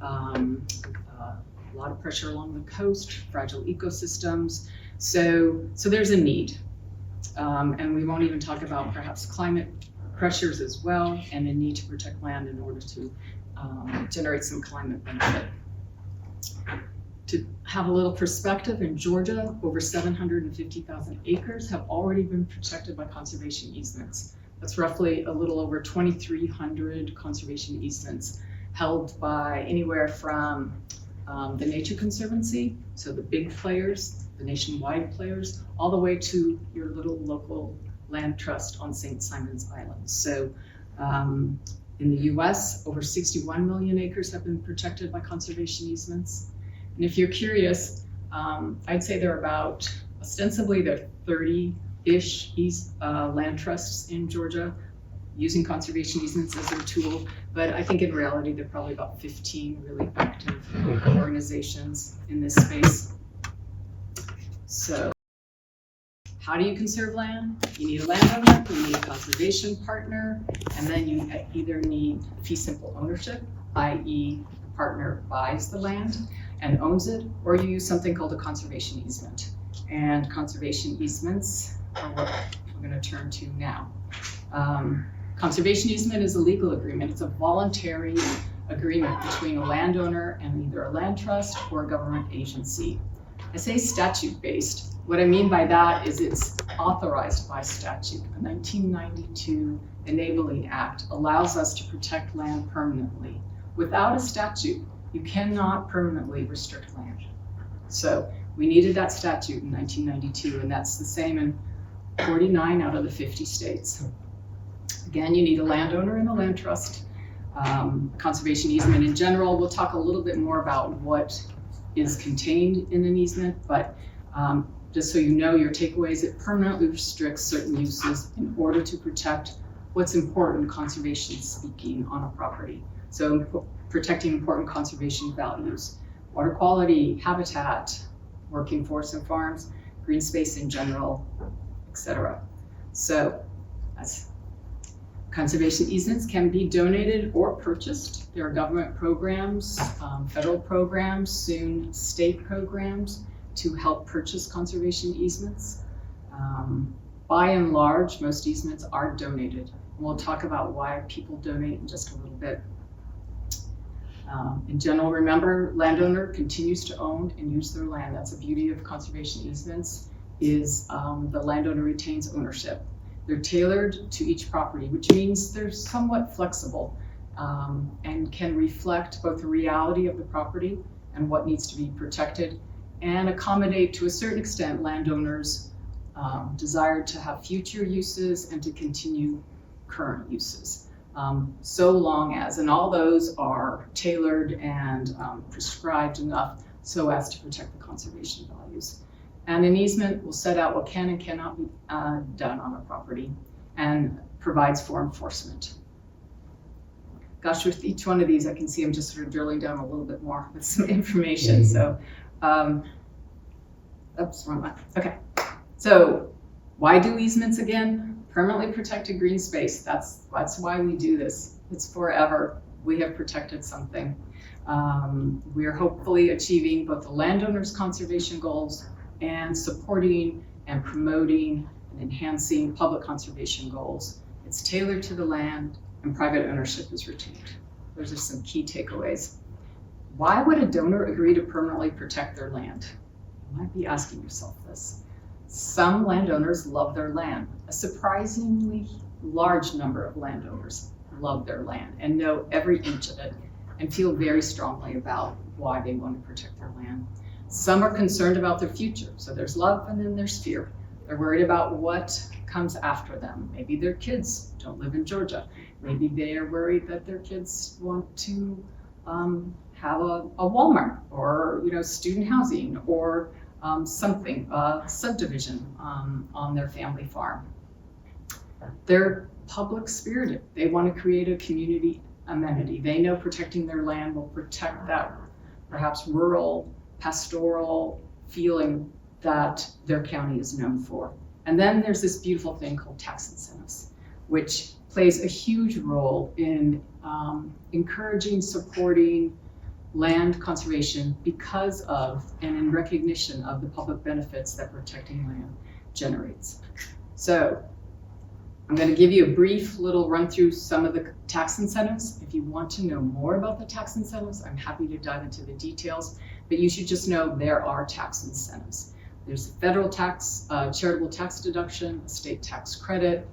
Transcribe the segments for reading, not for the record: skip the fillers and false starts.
a lot of pressure along the coast, fragile ecosystems. So there's a need. And we won't even talk about perhaps climate pressures as well, and a need to protect land in order to generate some climate benefit. To have a little perspective, in Georgia, over 750,000 acres have already been protected by conservation easements. That's roughly a little over 2,300 conservation easements held by anywhere from the Nature Conservancy, so the big players, the nationwide players, all the way to your little local land trust on St. Simon's Island. So in the US, over 61 million acres have been protected by conservation easements. And if you're curious, I'd say there are about, ostensibly there are 30-ish land trusts in Georgia using conservation easements as their tool, but I think in reality there are probably about 15 really active organizations in this space. So how do you conserve land? You need a landowner, you need a conservation partner, and then you either need fee simple ownership, i.e. the partner buys the land and owns it, or you use something called a conservation easement. And conservation easements are what we're going to turn to now. Conservation easement is a legal agreement. It's a voluntary agreement between a landowner and either a land trust or a government agency. I say statute-based. What I mean by that is it's authorized by statute. The 1992 Enabling Act allows us to protect land permanently. Without a statute, you cannot permanently restrict land. So we needed that statute in 1992, and that's the same in 49 out of the 50 states. Again, you need a landowner and a land trust. Conservation easement in general, we'll talk a little bit more about what is contained in an easement, but just so you know your takeaways, it permanently restricts certain uses in order to protect what's important conservation speaking on a property. So protecting important conservation values, water quality, habitat, working forests and farms, green space in general, etc. So that's conservation easements can be donated or purchased. There are government programs, federal programs, soon state programs to help purchase conservation easements. By and large, most easements are donated. We'll talk about why people donate in just a little bit. In general, remember, landowner continues to own and use their land. That's the beauty of conservation easements, is the landowner retains ownership. They're tailored to each property, which means they're somewhat flexible and can reflect both the reality of the property and what needs to be protected, and accommodate to a certain extent landowners' desire to have future uses and to continue current uses. So long as, and all those are tailored and prescribed enough so as to protect the conservation values. And an easement will set out what can and cannot be done on a property and provides for enforcement. Gosh, with each one of these, I can see I'm just sort of drilling down a little bit more with some information. So, oops, wrong one. Okay, so why do easements again? Permanently protected green space. That's why we do this. It's forever. We have protected something. We are hopefully achieving both the landowner's conservation goals and supporting and promoting and enhancing public conservation goals. It's tailored to the land and private ownership is retained. Those are some key takeaways. Why would a donor agree to permanently protect their land? You might be asking yourself this. Some landowners love their land. A surprisingly large number of landowners love their land and know every inch of it and feel very strongly about why they want to protect their land. Some are concerned about their future. So there's love and then there's fear. They're worried about what comes after them. Maybe their kids don't live in Georgia. Maybe they are worried that their kids want to have a Walmart or student housing or something, subdivision on their family farm. They're public spirited. They want to create a community amenity. They know protecting their land will protect that perhaps rural, pastoral feeling that their county is known for. And then there's this beautiful thing called tax incentives, which plays a huge role in encouraging, supporting, land conservation because of and in recognition of the public benefits that protecting land generates. So I'm going to give you a brief little run through some of the tax incentives. If you want to know more about the tax incentives, I'm happy to dive into the details, but you should just know there are tax incentives. There's the federal tax, charitable tax deduction, state tax credit.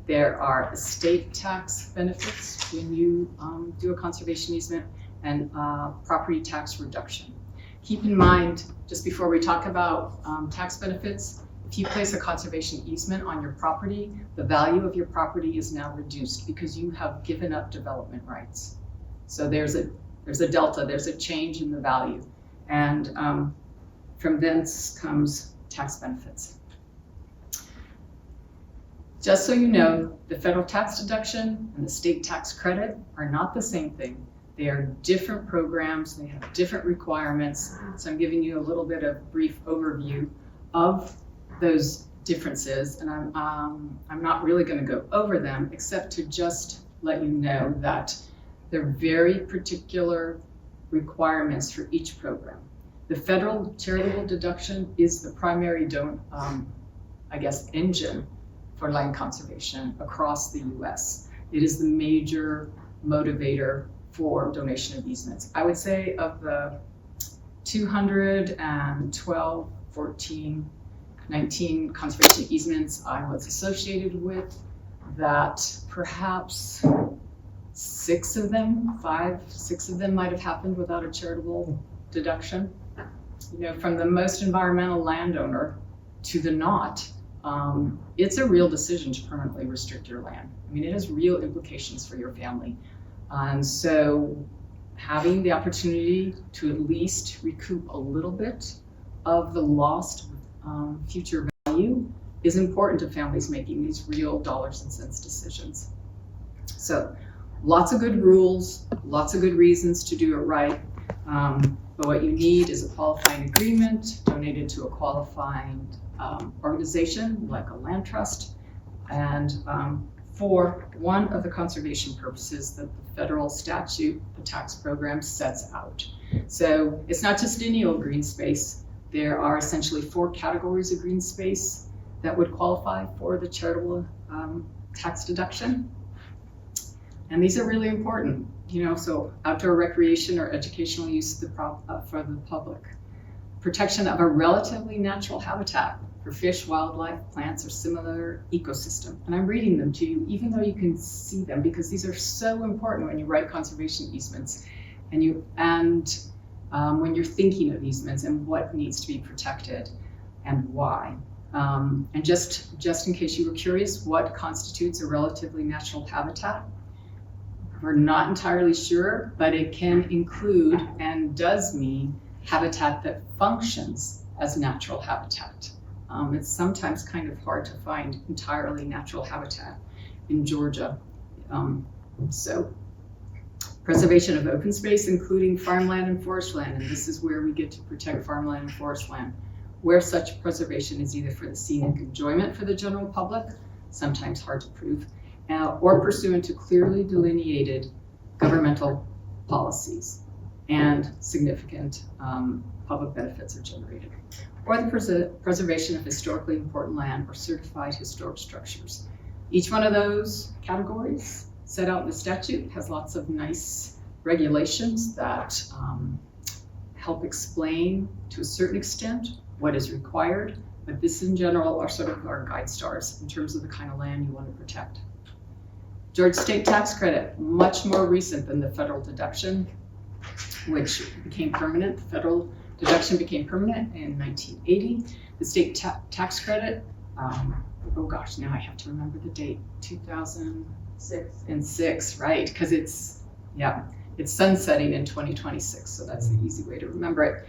There are estate tax benefits when you do a conservation easement, and property tax reduction. Keep in mind, just before we talk about tax benefits, if you place a conservation easement on your property, the value of your property is now reduced because you have given up development rights. So there's a delta, there's a change in the value. And from thence comes tax benefits. Just so you know, the federal tax deduction and the state tax credit are not the same thing. They are different programs, they have different requirements. So I'm giving you a little bit of brief overview of those differences, and I'm not really going to go over them except to just let you know that they're very particular requirements for each program. The federal charitable deduction is the primary engine for land conservation across the US. It is the major motivator for donation of easements. I would say of the 212, 14, 19 conservation easements I was associated with, that perhaps 6 of them might have happened without a charitable deduction. You know, from the most environmental landowner to the not, it's a real decision to permanently restrict your land. I mean, it has real implications for your family. And so having the opportunity to at least recoup a little bit of the lost future value is important to families making these real dollars and cents decisions. So lots of good rules, lots of good reasons to do it right. But what you need is a qualifying agreement donated to a qualifying organization like a land trust, and for one of the conservation purposes that the federal statute, the tax program, sets out. So it's not just any old green space. There are essentially 4 categories of green space that would qualify for the charitable tax deduction. And these are really important, you know, so outdoor recreation or educational use for the public. Protection of a relatively natural habitat for fish, wildlife, plants, or similar ecosystem. And I'm reading them to you, even though you can see them, because these are so important when you write conservation easements and when you're thinking of easements and what needs to be protected and why. And just in case you were curious, what constitutes a relatively natural habitat? We're not entirely sure, but it can include and does mean habitat that functions as natural habitat. It's sometimes kind of hard to find entirely natural habitat in Georgia. So preservation of open space, including farmland and forest land, and this is where we get to protect farmland and forest land, where such preservation is either for the scenic enjoyment for the general public, sometimes hard to prove, or pursuant to clearly delineated governmental policies and significant public benefits are generated, or the preservation of historically important land or certified historic structures. Each one of those categories set out in the statute has lots of nice regulations that help explain to a certain extent what is required, but this in general are sort of our guide stars in terms of the kind of land you want to protect. Georgia state tax credit, much more recent than the federal deduction, which became permanent. The federal deduction became permanent in 1980. The state tax credit, oh gosh, now I have to remember the date, 2006, right? Because it's sunsetting in 2026, so that's the easy way to remember it.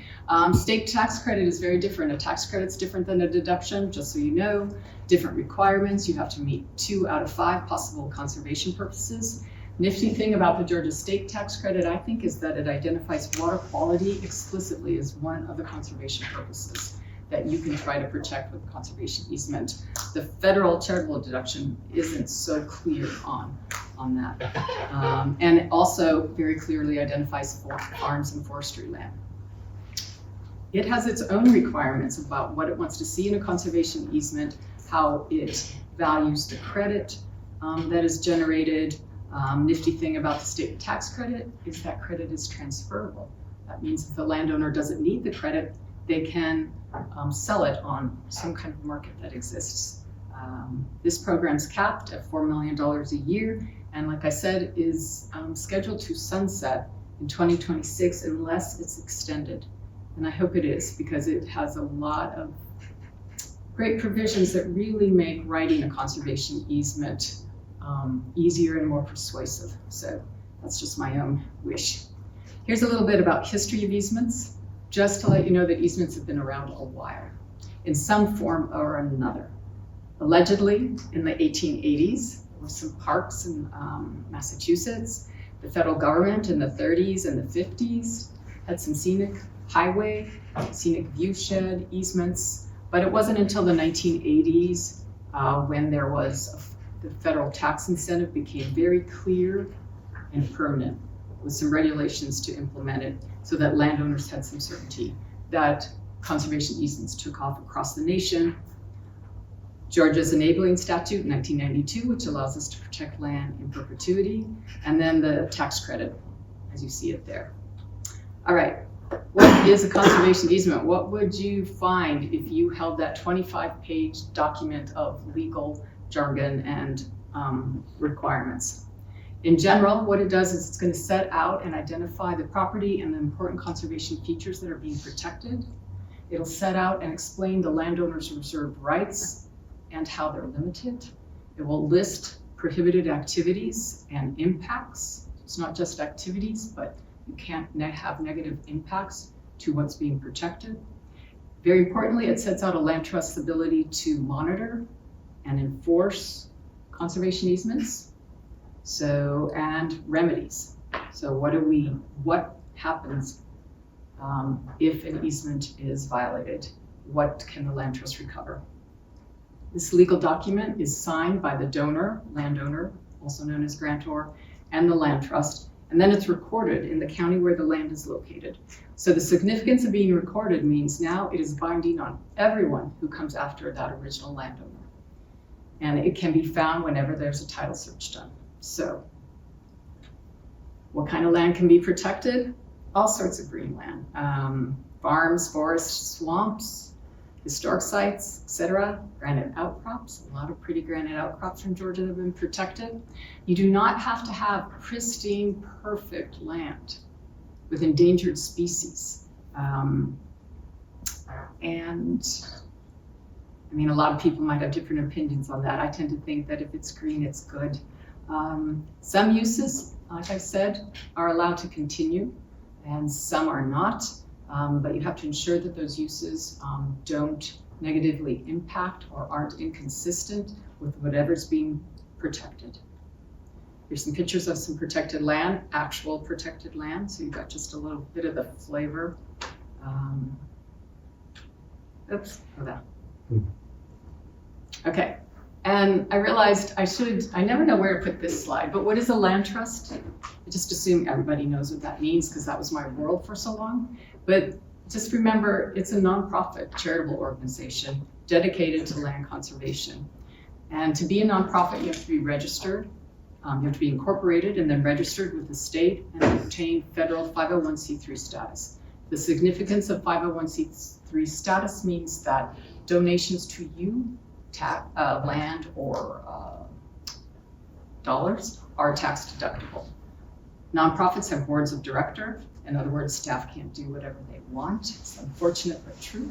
State tax credit is very different. A tax credit's different than a deduction, just so you know. Different requirements. You have to meet 2 out of 5 possible conservation purposes. Nifty thing about the Georgia state tax credit, I think, is that it identifies water quality explicitly as one of the conservation purposes that you can try to protect with a conservation easement. The federal charitable deduction isn't so clear on on that. And it also very clearly identifies farms and forestry land. It has its own requirements about what it wants to see in a conservation easement, how it values the credit that is generated. Nifty thing about the state tax credit is that credit is transferable. That means if the landowner doesn't need the credit, they can sell it on some kind of market that exists. This program's capped at $4 million a year, and like I said, is scheduled to sunset in 2026 unless it's extended. And I hope it is, because it has a lot of great provisions that really make writing a conservation easement easier and more persuasive. So that's just my own wish. Here's a little bit about history of easements, just to let you know that easements have been around a while, in some form or another. Allegedly, in the 1880s, there were some parks in Massachusetts. The federal government in the 30s and the 50s had some scenic highway, scenic viewshed easements, but it wasn't until the 1980s when there was the federal tax incentive became very clear and permanent, with some regulations to implement it so that landowners had some certainty, that conservation easements took off across the nation. Georgia's enabling statute in 1992, which allows us to protect land in perpetuity, and then the tax credit, as you see it there. All right, what is a conservation easement? What would you find if you held that 25-page document of legal jargon and requirements? In general, what it does is it's going to set out and identify the property and the important conservation features that are being protected. It'll set out and explain the landowner's reserved rights and how they're limited. It will list prohibited activities and impacts. It's not just activities, but you can't have negative impacts to what's being protected. Very importantly, it sets out a land trust's ability to monitor and enforce conservation easements. So, and remedies. So what happens if an easement is violated? What can the land trust recover? This legal document is signed by the donor, landowner, also known as grantor, and the land trust, and then it's recorded in the county where the land is located. So the significance of being recorded means now it is binding on everyone who comes after that original landowner. And it can be found whenever there's a title search done. So what kind of land can be protected? All sorts of green land. Farms, forests, swamps, historic sites, etc. Granite outcrops, a lot of pretty granite outcrops from Georgia that have been protected. You do not have to have pristine, perfect land with endangered species. And I mean, a lot of people might have different opinions on that. I tend to think that if it's green, it's good. Some uses, like I said, are allowed to continue, and some are not. But you have to ensure that those uses don't negatively impact or aren't inconsistent with whatever's being protected. Here's some pictures of some protected land, actual protected land, so you've got just a little bit of the flavor. Okay, and I realized I never know where to put this slide, but what is a land trust? I just assume everybody knows what that means because that was my world for so long. But just remember, it's a nonprofit charitable organization dedicated to land conservation. And to be a nonprofit, you have to be registered, you have to be incorporated and then registered with the state and obtain federal 501c3 status. The significance of 501c3 status means that donations to you, land or dollars, are tax deductible. Nonprofits have boards of directors. In other words, staff can't do whatever they want. It's unfortunate but true.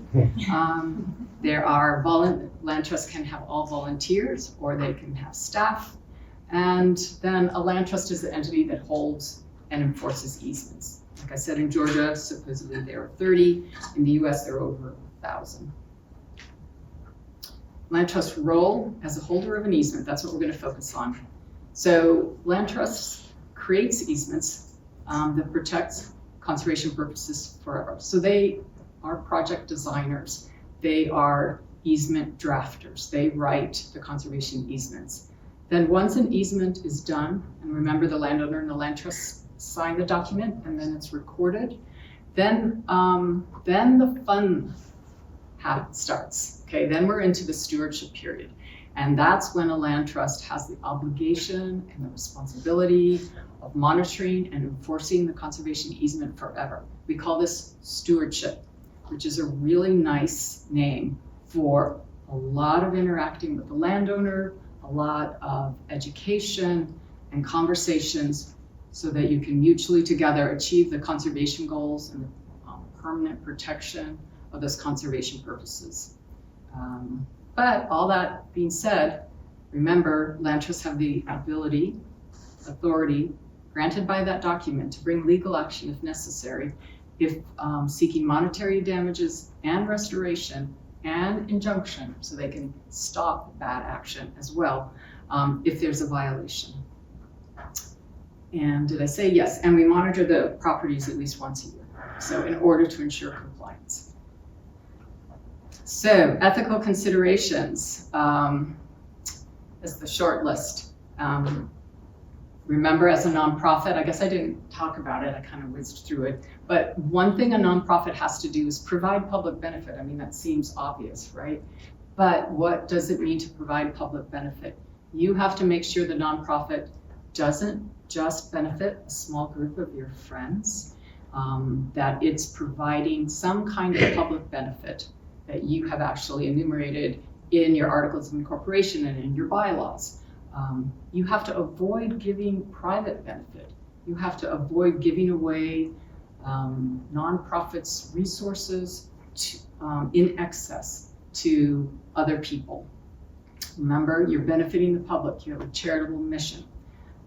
There are land trusts can have all volunteers, or they can have staff. And then a land trust is the entity that holds and enforces easements. Like I said, in Georgia, supposedly there are 30. In the US, there are over 1,000. Land trust role as a holder of an easement, that's what we're going to focus on. So land trusts creates easements that protects conservation purposes forever. So they are project designers. They are easement drafters. They write the conservation easements. Then once an easement is done, and remember the landowner and the land trust sign the document, and then it's recorded, then the fun starts. Okay, then we're into the stewardship period. And that's when a land trust has the obligation and the responsibility of monitoring and enforcing the conservation easement forever. We call this stewardship, which is a really nice name for a lot of interacting with the landowner, a lot of education and conversations so that you can mutually together achieve the conservation goals and the permanent protection of those conservation purposes. But all that being said, remember, land trusts have the authority granted by that document to bring legal action if necessary, if seeking monetary damages and restoration and injunction, so they can stop bad action as well if there's a violation. And did I say yes? And we monitor the properties at least once a year, so in order to ensure compliance. So ethical considerations is the short list. Remember, as a nonprofit, I guess I didn't talk about it, I kind of whizzed through it, but one thing a nonprofit has to do is provide public benefit. I mean, that seems obvious, right? But what does it mean to provide public benefit? You have to make sure the nonprofit doesn't just benefit a small group of your friends, that it's providing some kind of public benefit that you have actually enumerated in your articles of incorporation and in your bylaws. You have to avoid giving private benefit. You have to avoid giving away nonprofits' resources in excess to other people. Remember, you're benefiting the public. You have a charitable mission,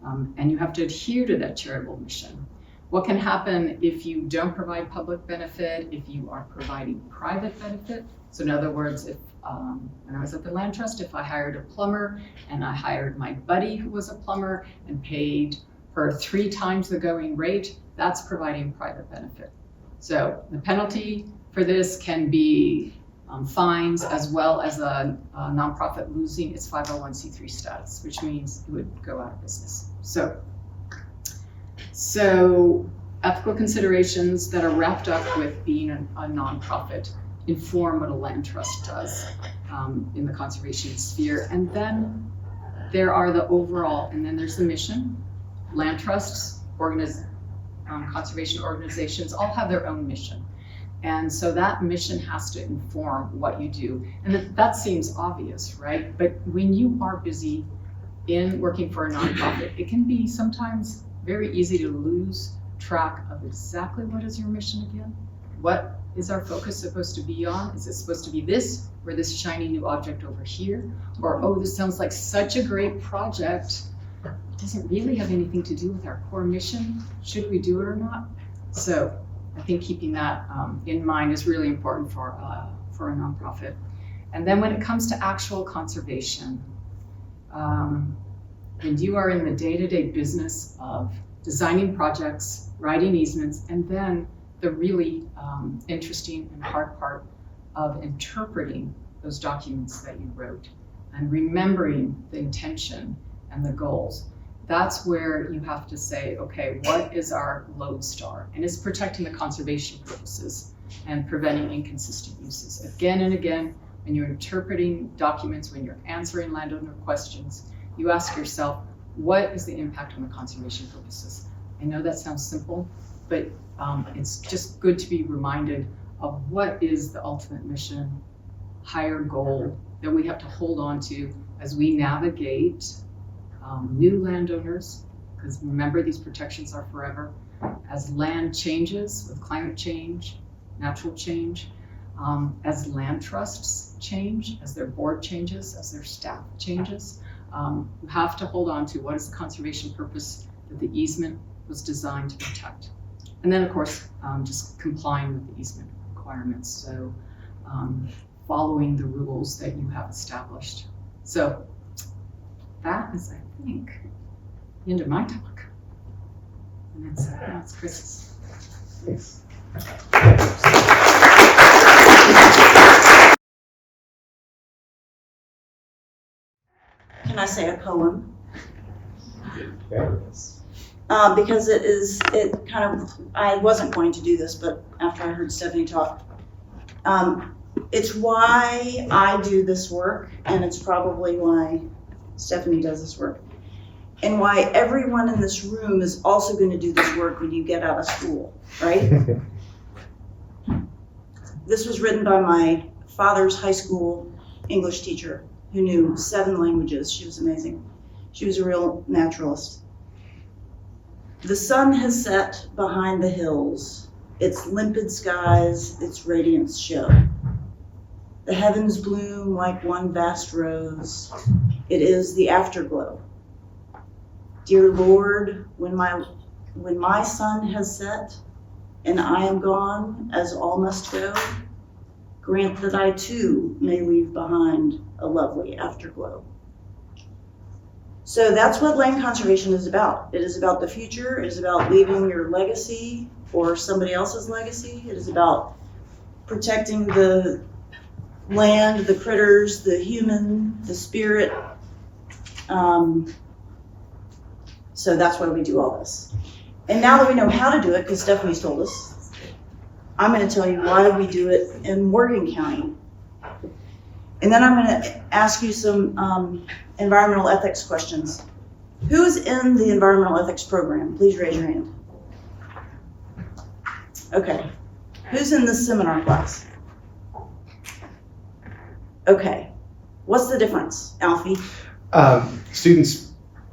and you have to adhere to that charitable mission. What can happen if you don't provide public benefit, if you are providing private benefit? So in other words, if when I was at the land trust, if I hired a plumber and I hired my buddy who was a plumber and paid her 3 times the going rate, that's providing private benefit. So the penalty for this can be fines, as well as a nonprofit losing its 501c3 status, which means it would go out of business. So ethical considerations that are wrapped up with being a nonprofit inform what a land trust does in the conservation sphere. And then there are the overall, and then there's the mission. Land trusts, conservation organizations all have their own mission. And so that mission has to inform what you do. And that seems obvious, right? But when you are busy in working for a nonprofit, it can be sometimes very easy to lose track of exactly what is your mission again. What is our focus supposed to be on? Is it supposed to be this, or this shiny new object over here? Or, oh, this sounds like such a great project. It doesn't really have anything to do with our core mission. Should we do it or not? So I think keeping that in mind is really important for a nonprofit. And then when it comes to actual conservation, when you are in the day-to-day business of designing projects, writing easements, and then the really interesting and hard part of interpreting those documents that you wrote and remembering the intention and the goals, that's where you have to say, okay, what is our lodestar? And it's protecting the conservation purposes and preventing inconsistent uses. Again and again, when you're interpreting documents, when you're answering landowner questions, you ask yourself, what is the impact on the conservation purposes? I know that sounds simple, but it's just good to be reminded of what is the ultimate mission, higher goal that we have to hold on to as we navigate new landowners, because remember, these protections are forever. As land changes with climate change, natural change, as land trusts change, as their board changes, as their staff changes, you have to hold on to what is the conservation purpose that the easement was designed to protect. And then, of course, just complying with the easement requirements. So following the rules that you have established. So that is, I think, the end of my talk. And it's Chris's. Yes. Can I say a poem? Because I wasn't going to do this, but after I heard Steffney talk, it's why I do this work, and it's probably why Steffney does this work, and why everyone in this room is also going to do this work when you get out of school, right? This was written by my father's high school English teacher who knew 7 languages. She was amazing. She was a real naturalist. The sun has set behind the hills, its limpid skies, its radiance show. The heavens bloom like one vast rose. It is the afterglow. Dear Lord, when my sun has set and I am gone, as all must go, grant that I too may leave behind a lovely afterglow. So that's what land conservation is about. It is about the future. It is about leaving your legacy or somebody else's legacy. It is about protecting the land, the critters, the human, the spirit. So that's why we do all this. And now that we know how to do it, because Steffney's told us, I'm going to tell you why we do it in Morgan County. And then I'm going to ask you some environmental ethics questions. Who's in the environmental ethics program? Please raise your hand. Okay. Who's in this seminar class? Okay. What's the difference, Alfie? Students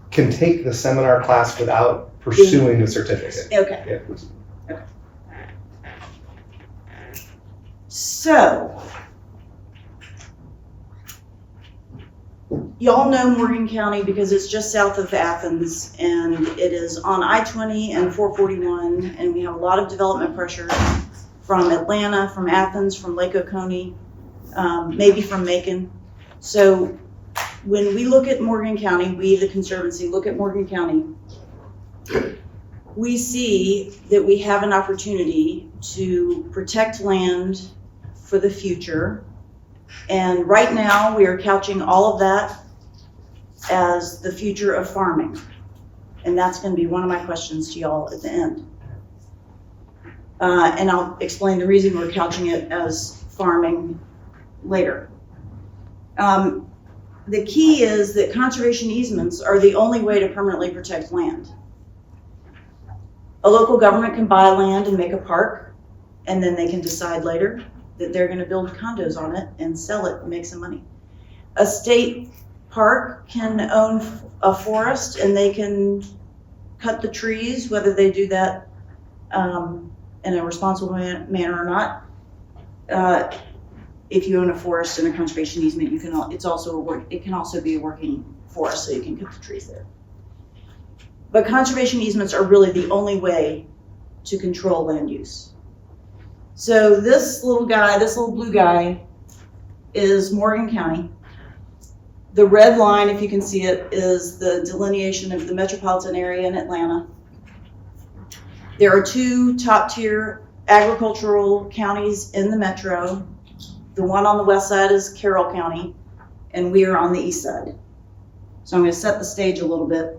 can take the seminar class without pursuing the certificate. Okay. Yeah. Okay. So, y'all know Morgan County because it's just south of Athens, and it is on I-20 and 441, and we have a lot of development pressure from Atlanta, from Athens, from Lake Oconee, maybe from Macon. So when we look at Morgan County, we, the Conservancy, look at Morgan County, we see that we have an opportunity to protect land for the future. And right now we are couching all of that as the future of farming. And that's going to be one of my questions to y'all at the end. And I'll explain the reason we're couching it as farming later. The key is that conservation easements are the only way to permanently protect land. A local government can buy land and make a park, and then they can decide later that they're going to build condos on it and sell it and make some money. A state park can own a forest and they can cut the trees, whether they do that in a responsible manner or not. If you own a forest in a conservation easement, you can. It can also be a working forest, so you can cut the trees there. But conservation easements are really the only way to control land use. So this little guy, this little blue guy, is Morgan County. The red line, if you can see it, is the delineation of the metropolitan area in Atlanta. There are 2 top-tier agricultural counties in the metro. The one on the west side is Carroll County, and we are on the east side. So I'm going to set the stage a little bit.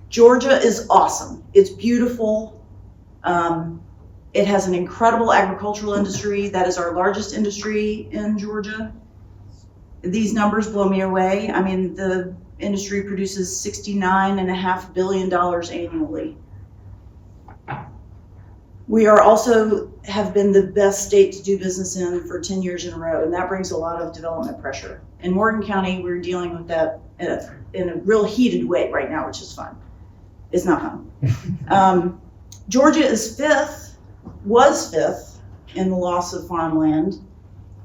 Georgia is awesome. It's beautiful. It has an incredible agricultural industry. That is our largest industry in Georgia. These numbers blow me away. I mean, the industry produces $69.5 billion annually. We are also have been the best state to do business in for 10 years in a row, and that brings a lot of development pressure. In Morgan County, we're dealing with that in a real heated way right now, which is fun. It's not fun. Georgia was fifth in the loss of farmland,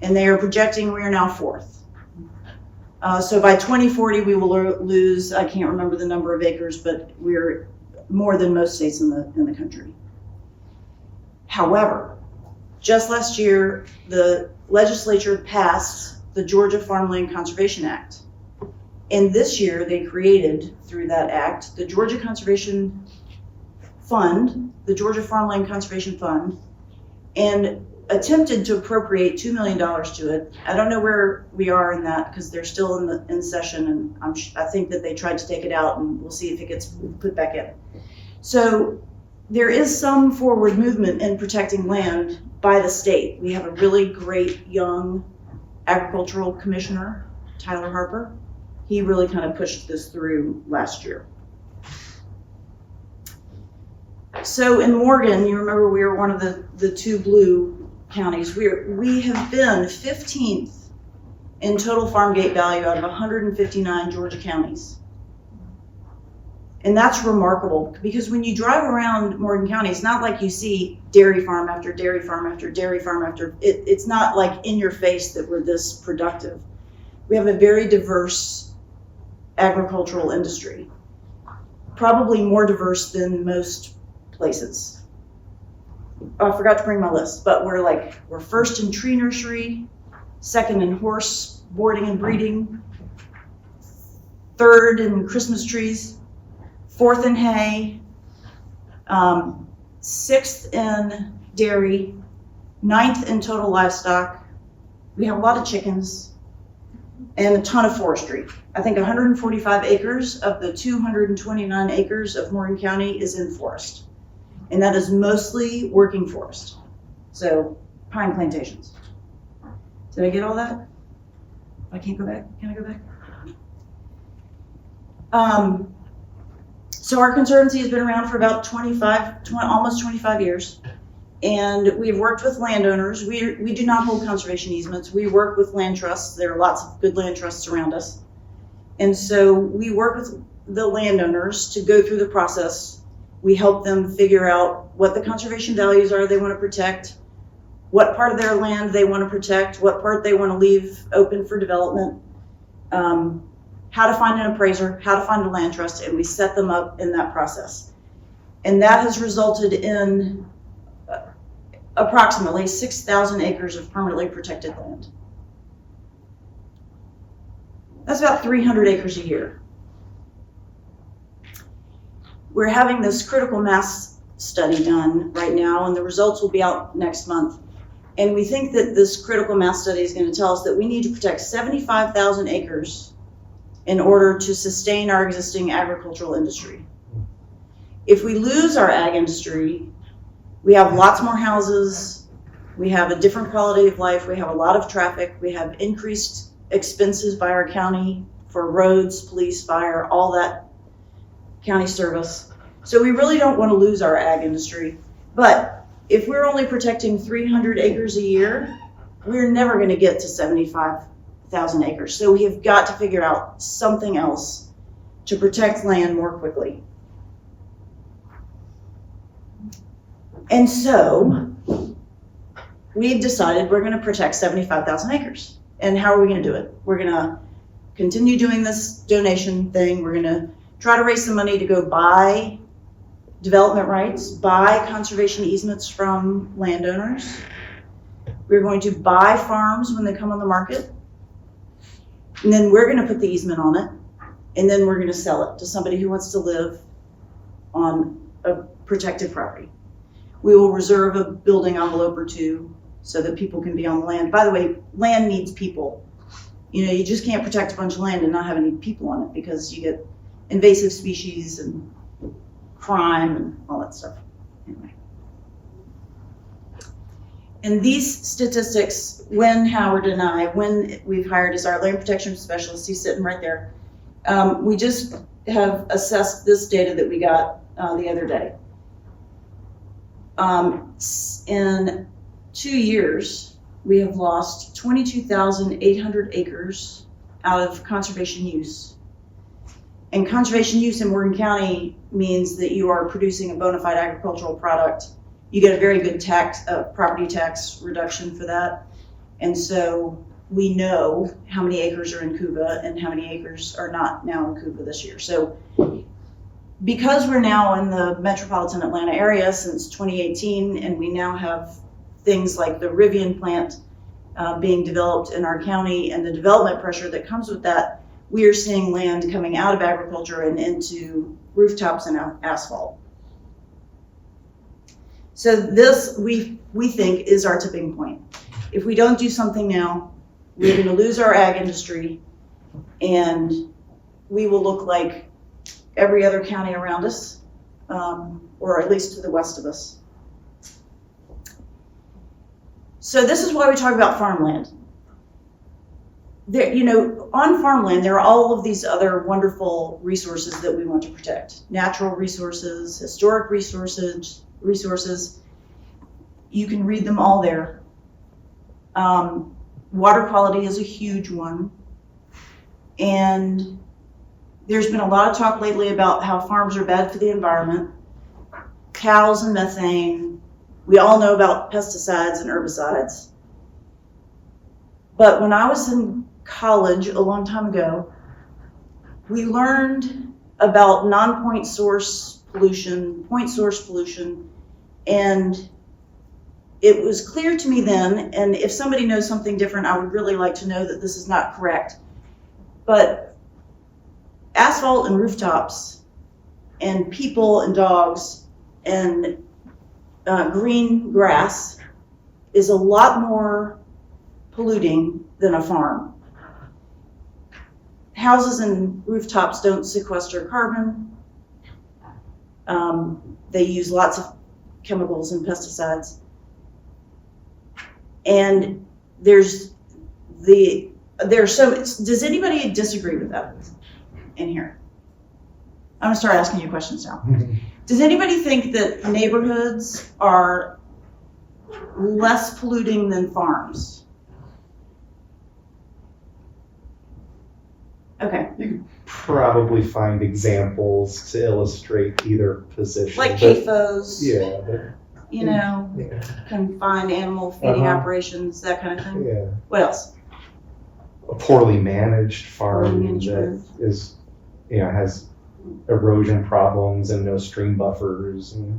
and they are projecting we are now 4th. So by 2040, we will lose, I can't remember the number of acres, but we're more than most states in the country. However, just last year, the legislature passed the Georgia Farmland Conservation Act. And this year, they created, through that act, the Georgia Conservation Fund, the Georgia Farmland Conservation Fund. And attempted to appropriate $2 million to it. I don't know where we are in that because they're still in session, and I think that they tried to take it out, and we'll see if it gets put back in. So there is some forward movement in protecting land by the state. We have a really great young agricultural commissioner, Tyler Harper. He really kind of pushed this through last year. So in Morgan, you remember we were one of the two blue counties. We have been 15th in total farm gate value out of 159 Georgia counties. And that's remarkable because when you drive around Morgan County, it's not like you see dairy farm after dairy farm after dairy farm after, it's not like in your face that we're this productive. We have a very diverse agricultural industry, probably more diverse than most places. Oh, I forgot to bring my list, but we're first in tree nursery, second in horse boarding and breeding, third in Christmas trees, fourth in hay, sixth in dairy, ninth in total livestock. We have a lot of chickens and a ton of forestry. I think 145 acres of the 229 acres of Morgan County is in forest. And that is mostly working forest. So pine plantations. Did I get all that? I can't go back. Can I go back? So our Conservancy has been around for about almost 25 years. And we've worked with landowners. We do not hold conservation easements. We work with land trusts. There are lots of good land trusts around us. And so we work with the landowners to go through the process. We help them figure out what the conservation values are they want to protect, what part of their land they want to protect, what part they want to leave open for development, how to find an appraiser, how to find a land trust, and we set them up in that process. And that has resulted in approximately 6,000 acres of permanently protected land. That's about 300 acres a year. We're having this critical mass study done right now, and the results will be out next month. And we think that this critical mass study is going to tell us that we need to protect 75,000 acres in order to sustain our existing agricultural industry. If we lose our ag industry, we have lots more houses, we have a different quality of life, we have a lot of traffic, we have increased expenses by our county for roads, police, fire, all that county service. So we really don't want to lose our ag industry. But if we're only protecting 300 acres a year, we're never going to get to 75,000 acres. So we have got to figure out something else to protect land more quickly. And so we've decided we're going to protect 75,000 acres. And how are we going to do it? We're going to continue doing this donation thing. We're going to try to raise some money to go buy development rights, buy conservation easements from landowners. We're going to buy farms when they come on the market. And then we're going to put the easement on it. And then we're going to sell it to somebody who wants to live on a protected property. We will reserve a building envelope or two so that people can be on the land. By the way, land needs people. You know, you just can't protect a bunch of land and not have any people on it because you get invasive species and crime and all that stuff. Anyway. And these statistics, when Howard and I, when we've hired as our land protection specialist, he's sitting right there, we just have assessed this data that we got the other day. In 2 years, we have lost 22,800 acres out of conservation use. And conservation use in Morgan County means that you are producing a bona fide agricultural product. You get a very good tax, property tax reduction for that. And so we know how many acres are in Cuba and how many acres are not now in Cuba this year. So because we're now in the metropolitan Atlanta area since 2018, and we now have things like the Rivian plant being developed in our county and the development pressure that comes with that, we are seeing land coming out of agriculture and into rooftops and asphalt. So this, we think, is our tipping point. If we don't do something now, we're gonna lose our ag industry, and we will look like every other county around us, or at least to the west of us. So this is why we talk about farmland. There, on farmland, there are all of these other wonderful resources that we want to protect. Natural resources, historic resources. You can read them all there. Water quality is a huge one. And there's been a lot of talk lately about how farms are bad for the environment. Cows and methane. We all know about pesticides and herbicides. But when I was in college a long time ago, we learned about non-point source pollution, point source pollution, and it was clear to me then, and if somebody knows something different, I would really like to know that this is not correct, but asphalt and rooftops and people and dogs and green grass is a lot more polluting than a farm. Houses and rooftops don't sequester carbon. They use lots of chemicals and pesticides. And does anybody disagree with that in here? I'm gonna start asking you questions now. Does anybody think that neighborhoods are less polluting than farms? Okay. You could probably find examples to illustrate either position. Like but- CAFOs, Yeah, but, yeah, confined animal feeding Uh-huh. operations, that kind of thing. yeah. What else? A poorly managed farm Poorly that managed. is, has erosion problems and no stream buffers, and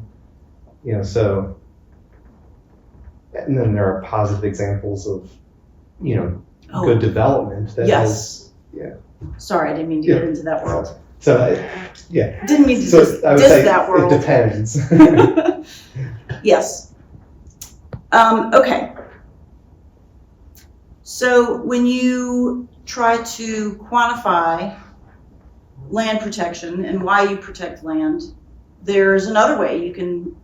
so. And then there are positive examples of, good development that Yes. has. Sorry, I didn't mean to get into that world. So, yeah. Didn't mean to So diss I would say that world. it depends. Yes. Okay. So when you try to quantify land protection and why you protect land, there's another way you can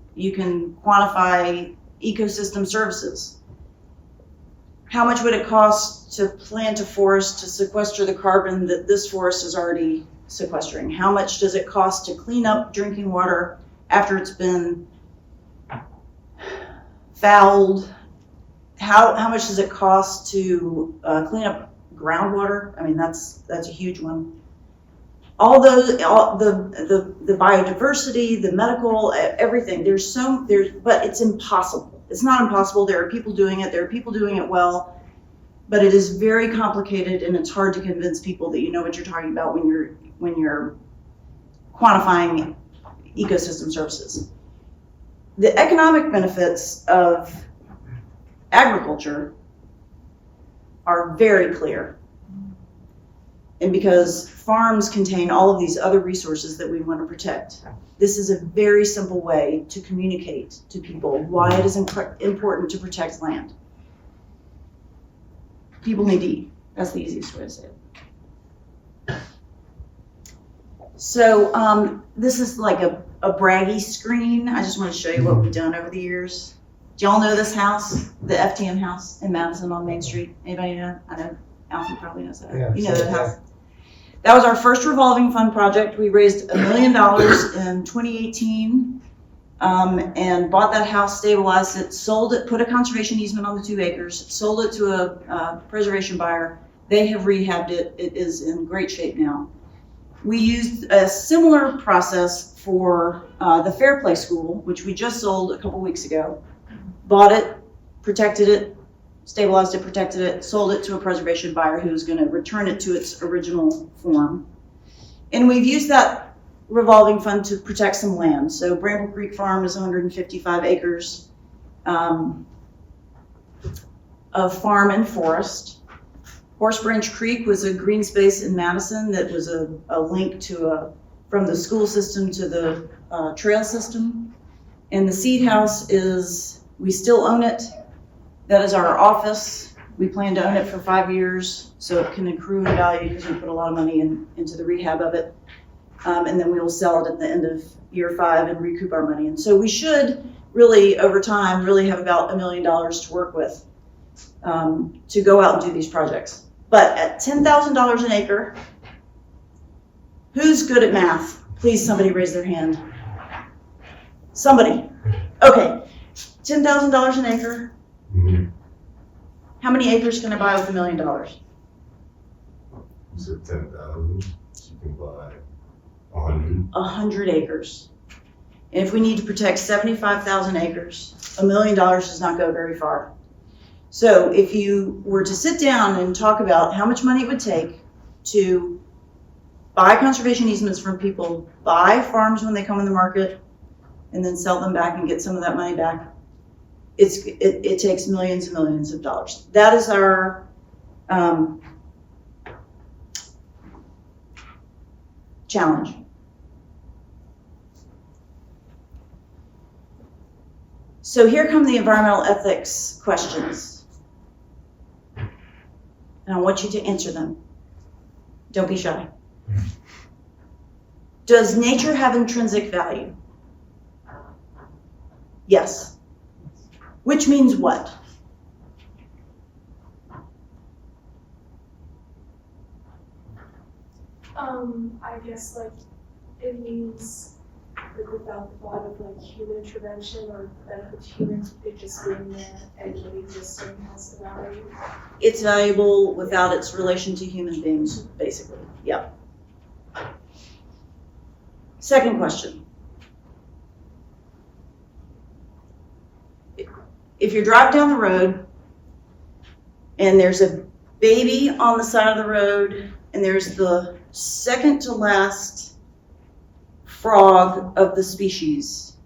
quantify ecosystem services. How much would it cost to plant a forest to sequester the carbon that this forest is already sequestering? How much does it cost to clean up drinking water after it's been fouled? How much does it cost to clean up groundwater? I mean, that's a huge one. All the biodiversity, the medical, everything. But it's impossible. It's not impossible. There are people doing it. There are people doing it well, but it is very complicated, and it's hard to convince people that you know what you're talking about when you're quantifying ecosystem services. The economic benefits of agriculture are very clear. And because farms contain all of these other resources that we want to protect, this is a very simple way to communicate to people why it is important to protect land. People need to eat. That's the easiest way to say it. So this is like a braggy screen. I just want to show you what we've done over the years. Do y'all know this house, the FTM house in Madison on Main Street? Anybody know? I know Alfie probably knows that. Yeah, You know that yeah. house? That was our first revolving fund project. We raised $1 million in 2018 and bought that house, stabilized it, sold it, put a conservation easement on the 2 acres, sold it to a preservation buyer. They have rehabbed it. It is in great shape now. We used a similar process for the Fair Play School, which we just sold a couple weeks ago. Bought it, protected it, stabilized it, protected it, sold it to a preservation buyer who's going to return it to its original form. And we've used that revolving fund to protect some land. So Bramble Creek Farm is 155 acres of farm and forest. Horse Branch Creek was a green space in Madison that was a link to from the school system to the trail system. And the Seed House we still own it. That is our office. We plan to own it for 5 years so it can accrue in value because we put a lot of money into the rehab of it. And then we will sell it at the end of year 5 and recoup our money. And so we should really, over time, really have about $1 million to work with to go out and do these projects. But at $10,000 an acre, who's good at math? Please, somebody raise their hand. Somebody. Okay, $10,000 an acre. Mm-hmm. How many acres can I buy with $1 million? You said 10,000, so you can buy 100. 100 acres. And if we need to protect 75,000 acres, $1 million does not go very far. So if you were to sit down and talk about how much money it would take to buy conservation easements from people, buy farms when they come in the market, and then sell them back and get some of that money back, it takes millions and millions of dollars. That is our challenge. So here come the environmental ethics questions. And I want you to answer them. Don't be shy. Does nature have intrinsic value? Yes. Which means what? I guess like it means like without the thought of like human intervention or benefit to humans, it just being there and it existing has a value. It's valuable without its relation to human beings, basically. Yep. Second question. If you drive down the road and there's a baby on the side of the road and there's the second to last frog of the species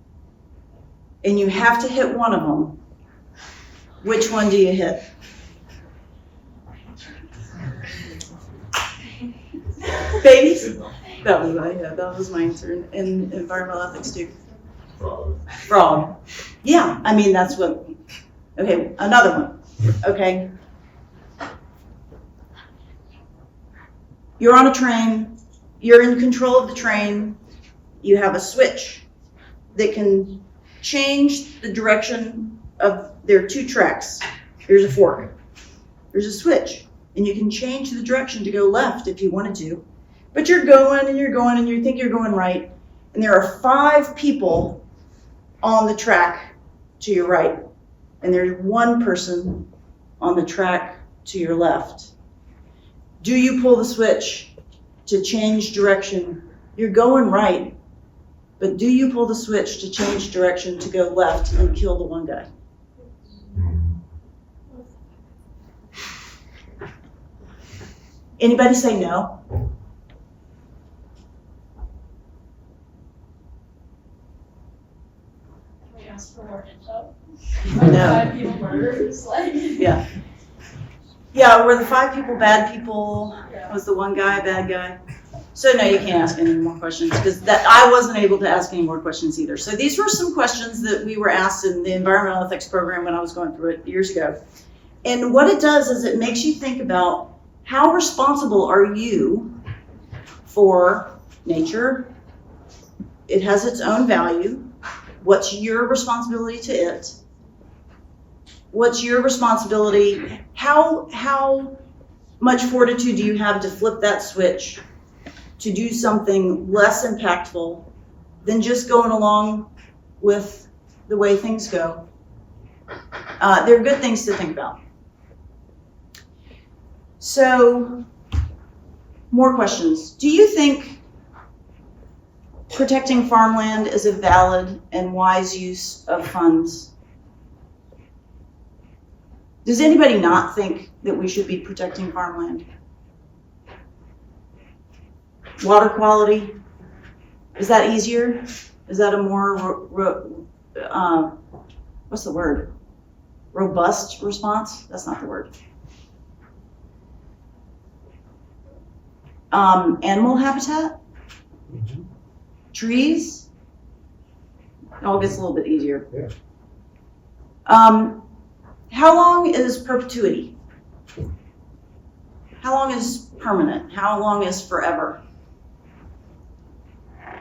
and you have to hit one of them, which one do you hit? Babies? That was my answer in environmental ethics too. Frog. Yeah, I mean, that's what, okay, another one, okay. You're on a train, you're in control of the train, you have a switch that can change the direction of, there are 2 tracks, there's a fork, there's a switch, and you can change the direction to go left if you wanted to, but you're going and you're going and you think you're going right, and there are 5 people on the track to your right, and there's 1 person on the track to your left. Do you pull the switch to change direction? You're going right, but do you pull the switch to change direction to go left and kill the one guy? Anybody say no? Can we ask for more info? No. 5 people murders, like. Yeah. Yeah, were the 5 people bad people? Yeah. Was the one guy a bad guy? So no, you can't ask any more questions because I wasn't able to ask any more questions either. So these were some questions that we were asked in the environmental ethics program when I was going through it years ago. And what it does is it makes you think about how responsible are you for nature? It has its own value. What's your responsibility to it? What's your responsibility? How much fortitude do you have to flip that switch to do something less impactful than just going along with the way things go? They're good things to think about. So, more questions. Do you think protecting farmland is a valid and wise use of funds? Does anybody not think that we should be protecting farmland? Water quality, is that easier? Is that a more, what's the word? Robust response? That's not the word. Animal habitat? Trees? It all gets a little bit easier. Yeah. How long is perpetuity? How long is permanent? How long is forever?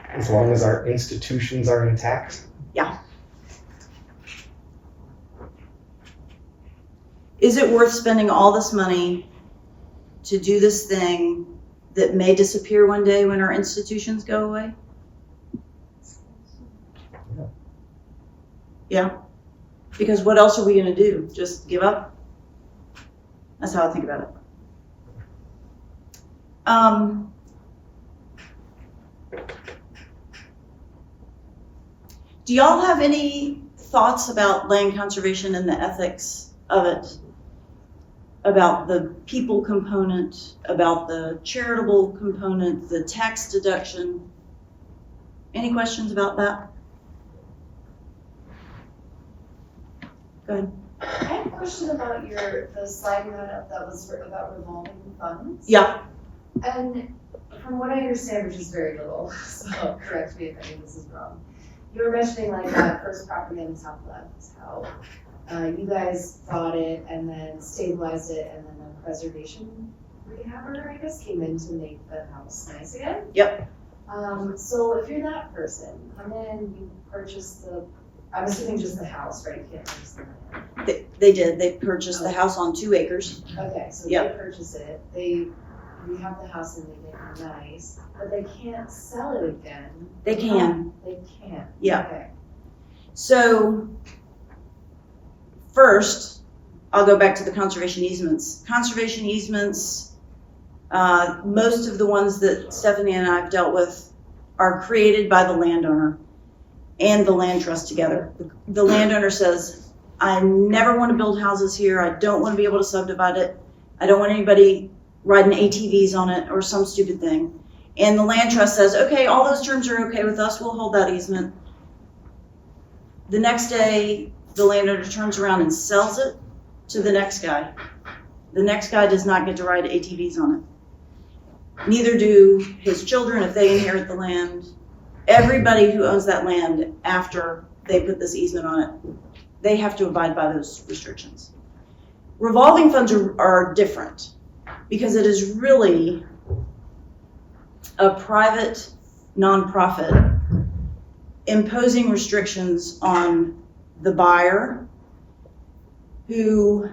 As long as our institutions are intact. Is it worth spending all this money to do this thing that may disappear one day when our institutions go away? Yeah. Because what else are we going to do? Just give up? That's how I think about it. Do y'all have any thoughts about land conservation and the ethics of it? About the people component, about the charitable component, the tax deduction? Any questions about that? Go ahead. I have a question about the slide you had up that was about revolving funds. Yeah. And from what I understand, which is very little, so correct me if any of this is wrong. You were mentioning like that first property on the top left, how you guys bought it and then stabilized it, and then a preservation rehabber, I guess, came in to make the house nice again. Yep. So if you're that person, come in, you purchase I'm assuming just the house, right? You can't purchase the land. They did. They purchased the house on 2 acres. Okay, so Yep. they purchase it, they rehab the house and make it nice, but they can't sell it again. They can. They can't. Yeah. Okay. So first, I'll go back to the conservation easements. Conservation easements, most of the ones that Steffney and I have dealt with are created by the landowner and the land trust together. The landowner says, I never want to build houses here. I don't want to be able to subdivide it. I don't want anybody riding ATVs on it or some stupid thing. And the land trust says, okay, all those terms are okay with us. We'll hold that easement. The next day, the landowner turns around and sells it to the next guy. The next guy does not get to ride ATVs on it. Neither do his children if they inherit the land. Everybody who owns that land after they put this easement on it, they have to abide by those restrictions. Revolving funds are different because it is really a private nonprofit imposing restrictions on the buyer who,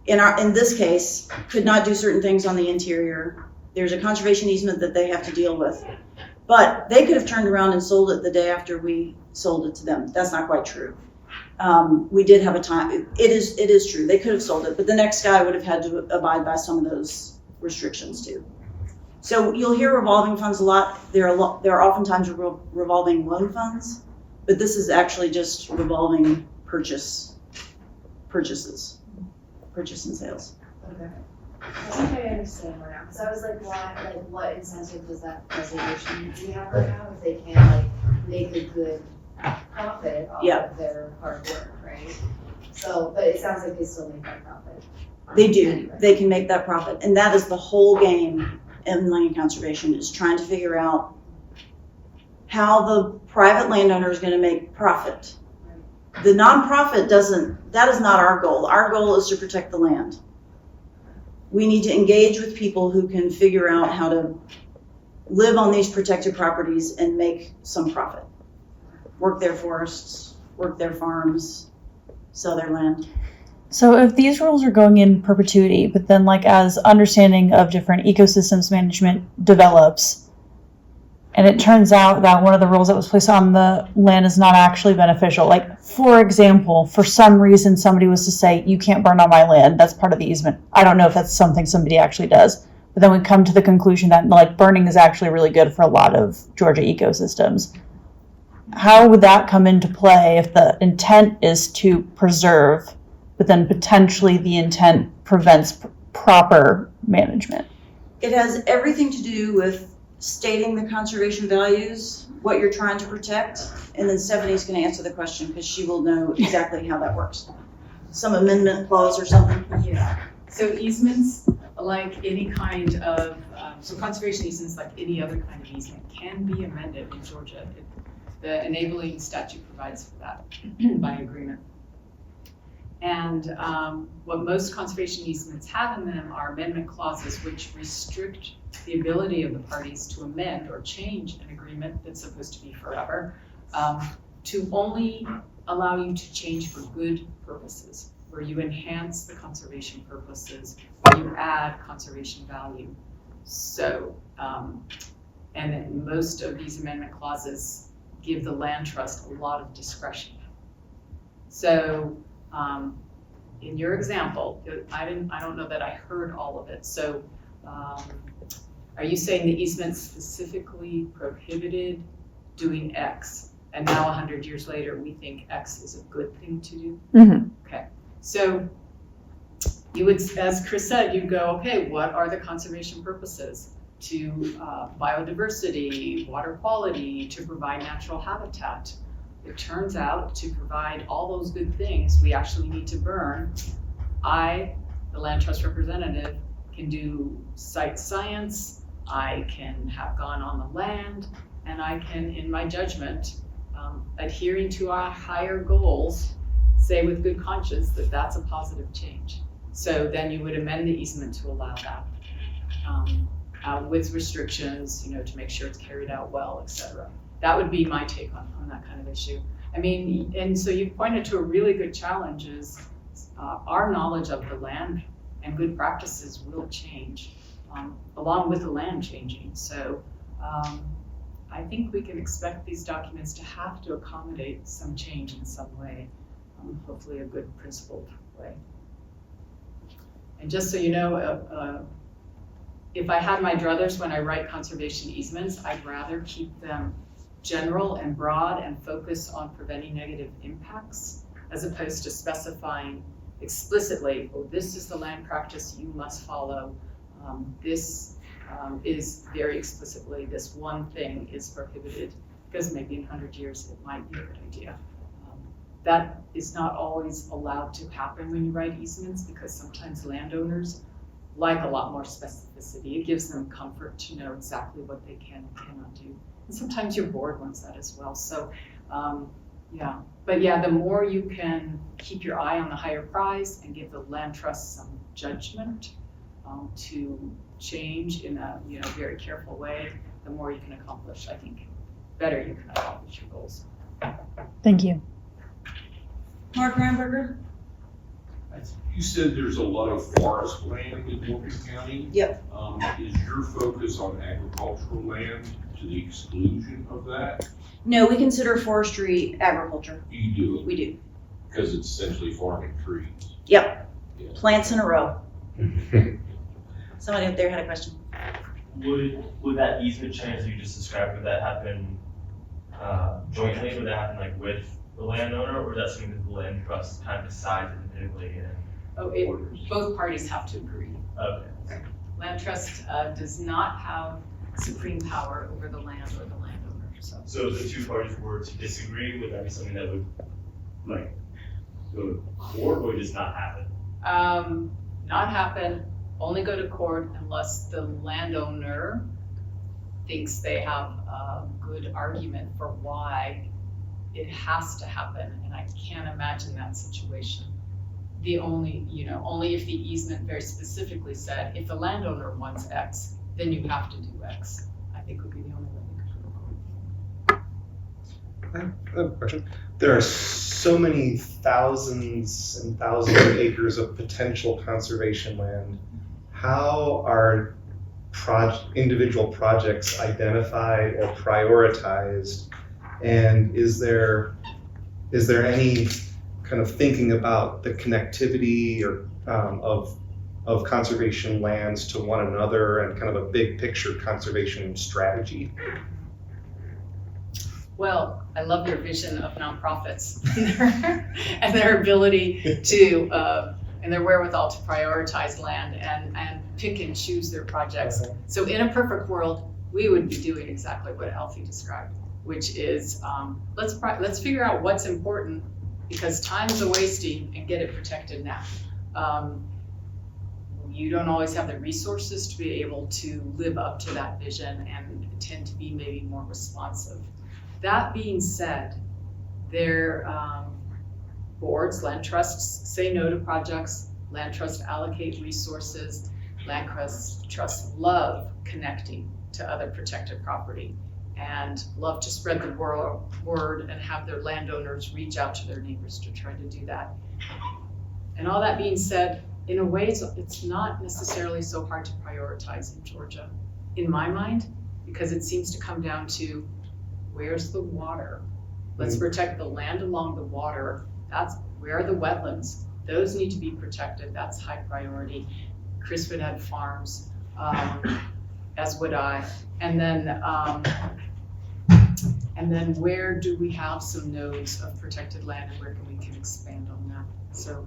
in this case, could not do certain things on the interior. There's a conservation easement that they have to deal with. But they could have turned around and sold it the day after we sold it to them. That's not quite true. We did have a time. It is true. They could have sold it, but the next guy would have had to abide by some of those restrictions too. So you'll hear revolving funds a lot. There are oftentimes revolving loan funds, but this is actually just revolving purchase and sales. Okay. I think I understand more now, because I was like, what incentive does that preservation rehabber have if they can't make a good profit off of their hard work, right? So, but it sounds like they still make that profit. They do. Anyway. They can make that profit, and that is the whole game in land conservation, is trying to figure out how the private landowner is going to make profit. The nonprofit that is not our goal. Our goal is to protect the land. We need to engage with people who can figure out how to live on these protected properties and make some profit. Work their forests, work their farms, sell their land. So if these rules are going in perpetuity, but then as understanding of different ecosystems management develops, and it turns out that one of the rules that was placed on the land is not actually beneficial. For example, for some reason somebody was to say, you can't burn on my land, that's part of the easement. I don't know if that's something somebody actually does. But then we come to the conclusion that burning is actually really good for a lot of Georgia ecosystems. How would that come into play if the intent is to preserve, but then potentially the intent prevents proper management? It has everything to do with stating the conservation values, what you're trying to protect, and then Steffney's going to answer the question because she will know exactly how that works. Some amendment clause or something. Yeah, so easements, like any kind of, so conservation easements, like any other kind of easement, can be amended in Georgia. The enabling statute provides for that by agreement. And what most conservation easements have in them are amendment clauses which restrict the ability of the parties to amend or change an agreement that's supposed to be forever, to only allow you to change for good purposes, where you enhance the conservation purposes, where you add conservation value. So, and then most of these amendment clauses give the land trust a lot of discretion. So, in your example, I don't know that I heard all of it. So, are you saying the easement specifically prohibited doing X, and now 100 years later we think X is a good thing to do? Mm-hmm. Okay, so you would, as Chris said, you'd go, okay, what are the conservation purposes? To biodiversity, water quality, to provide natural habitat. It turns out to provide all those good things we actually need to burn. I, the land trust representative, can do site science, I can have gone on the land, and I can, in my judgment, adhering to our higher goals, say with good conscience that that's a positive change. So then you would amend the easement to allow that. With restrictions, to make sure it's carried out well, et cetera. That would be my take on that kind of issue. I mean, and so you pointed to a really good challenge is our knowledge of the land and good practices will change along with the land changing. So I think we can expect these documents to have to accommodate some change in some way, hopefully a good principled way. And just so you know, if I had my druthers when I write conservation easements, I'd rather keep them general and broad and focus on preventing negative impacts, as opposed to specifying explicitly, oh, this is the land practice you must follow. This is very explicitly, this one thing is prohibited, because maybe in 100 years it might be a good idea. That is not always allowed to happen when you write easements, because sometimes landowners like a lot more specificity. It gives them comfort to know exactly what they can and cannot do. And sometimes your board wants that as well. So, yeah. But yeah, the more you can keep your eye on the higher prize and give the land trust some judgment to change in a very careful way, the more you can accomplish, I think, better you can accomplish your goals. Thank you. Mark Ramberger? You said there's a lot of forest land in Morgan County. Yep. Is your focus on agricultural land to the exclusion of that? No, we consider forestry agriculture. You do it We do. because it's essentially farming trees. Yep. Yeah. Plants in a row. Somebody up there had a question. Would that easement change that you just described, would that happen jointly? Would that happen like with the landowner, or is that something that the land trust kind of decides independently and orders? Both parties have to agree. Okay. Land trust does not have supreme power over the land or the landowner. So if the two parties were to disagree, would that be something that would like go to court, or would it just not happen? Not happen, only go to court unless the landowner thinks they have a good argument for why it has to happen, and I can't imagine that situation. The only if the easement very specifically said, if the landowner wants X, then you have to do X, I think would be the only way they could go to court. I have a question. There are so many thousands and thousands of acres of potential conservation land. How are individual projects identified or prioritized? And is there any kind of thinking about the connectivity or of conservation lands to one another and kind of a big picture conservation strategy? Well, I love your vision of nonprofits and their ability to, and their wherewithal to prioritize land and pick and choose their projects. So in a perfect world, we would be doing exactly what Alfie described, which is let's figure out what's important, because time's a wasting, and get it protected now. You don't always have the resources to be able to live up to that vision and tend to be maybe more responsive. That being said, their boards, land trusts say no to projects, land trusts allocate resources, land trusts love connecting to other protected property and love to spread the word and have their landowners reach out to their neighbors to try to do that. And all that being said, in a way, it's not necessarily so hard to prioritize in Georgia, in my mind, because it seems to come down to where's the water? Let's protect the land along the water. Where are the wetlands? Those need to be protected. That's high priority. Chris would add farms, as would I. And then where do we have some nodes of protected land and where we can expand on that? So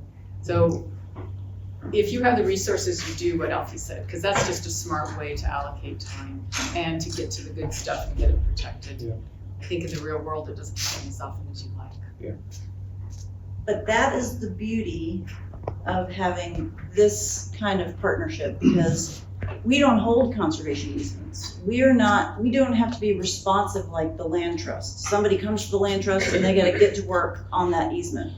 if you have the resources, you do what Alfie said, because that's just a smart way to allocate time and to get to the good stuff and get it protected. Yeah. I think in the real world, it doesn't happen as often as you like. Yeah. But that is the beauty of having this kind of partnership, because we don't hold conservation easements. We don't have to be responsive like the land trust. Somebody comes to the land trust and they gotta get to work on that easement.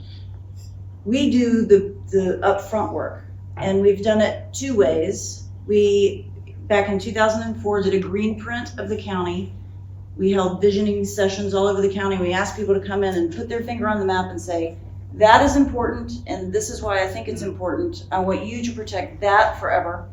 We do the upfront work, and we've done it two ways. We, back in 2004, did a green print of the county. We held visioning sessions all over the county. We asked people to come in and put their finger on the map and say, that is important, and this is why I think it's important. I want you to protect that forever.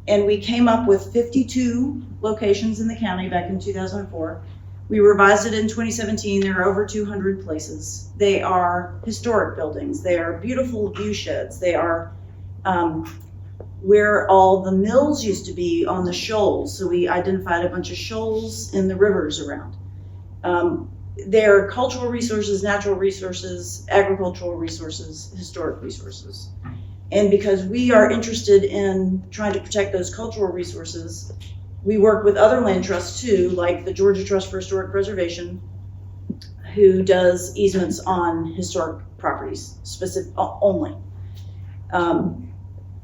And we came up with 52 locations in the county back in 2004. We revised it in 2017. There are over 200 places. They are historic buildings. They are beautiful view sheds. They are where all the mills used to be on the shoals. So we identified a bunch of shoals in the rivers around. They're cultural resources, natural resources, agricultural resources, historic resources. And because we are interested in trying to protect those cultural resources, we work with other land trusts too, like the Georgia Trust for Historic Preservation, who does easements on historic properties, specific only.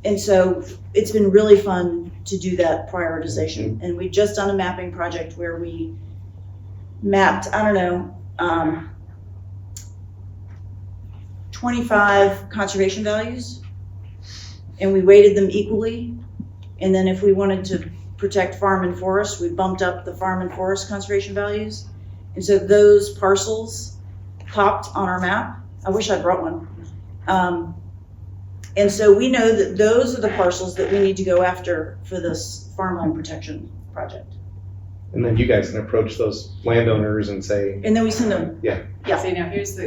And so it's been really fun to do that prioritization. And we've just done a mapping project where we mapped, 25 conservation values, and we weighted them equally. And then if we wanted to protect farm and forest, we bumped up the farm and forest conservation values. And so those parcels popped on our map. I wish I brought one. And so we know that those are the parcels that we need to go after for this farmland protection project. And then you guys can approach those landowners and say, And then we send them. Yeah. See, now here's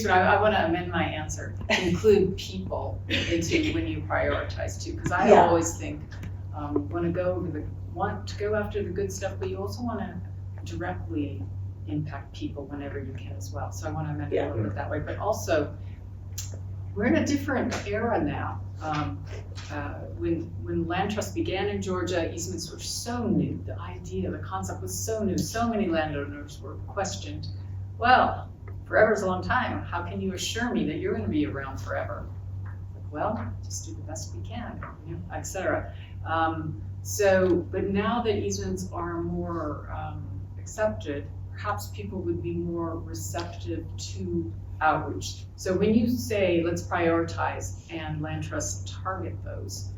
what I want to amend my answer. Include people into when you prioritize too, because I Yeah. always think want to go after the good stuff, but you also want to directly impact people whenever you can as well. So I want to amend it a little bit that way, but also we're in a different era now. When land trust began in Georgia, easements were so new. The idea, the concept was so new. So many landowners were questioned. Well, forever is a long time. How can you assure me that you're going to be around forever? Well, just do the best we can, et cetera. But now that easements are more accepted, perhaps people would be more receptive to outreach. So when you say, let's prioritize and land trusts target those,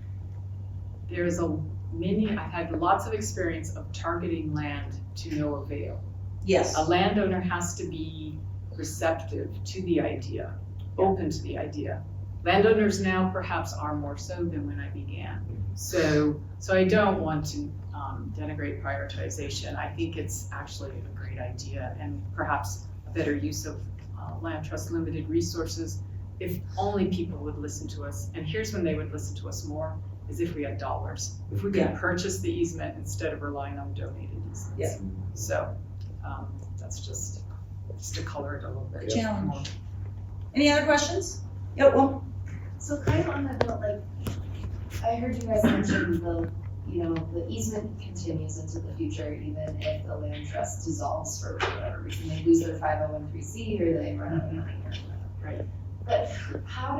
I've had lots of experience of targeting land to no avail. Yes. A landowner has to be receptive to the idea, open to the idea. Landowners now perhaps are more so than when I began. So I don't want to denigrate prioritization. I think it's actually a great idea and perhaps a better use of land trust limited resources if only people would listen to us. And here's when they would listen to us more, is if we had dollars. If we could purchase the easement instead of relying on donated easements. Yeah. So that's just to color it a little bit. Challenge. Any other questions? Yep, well. So kind of on that note, like, I heard you guys mention the easement continues into the future even if the land trust dissolves for whatever reason. They lose their 501(c) or they run out of money or whatever. Right. But how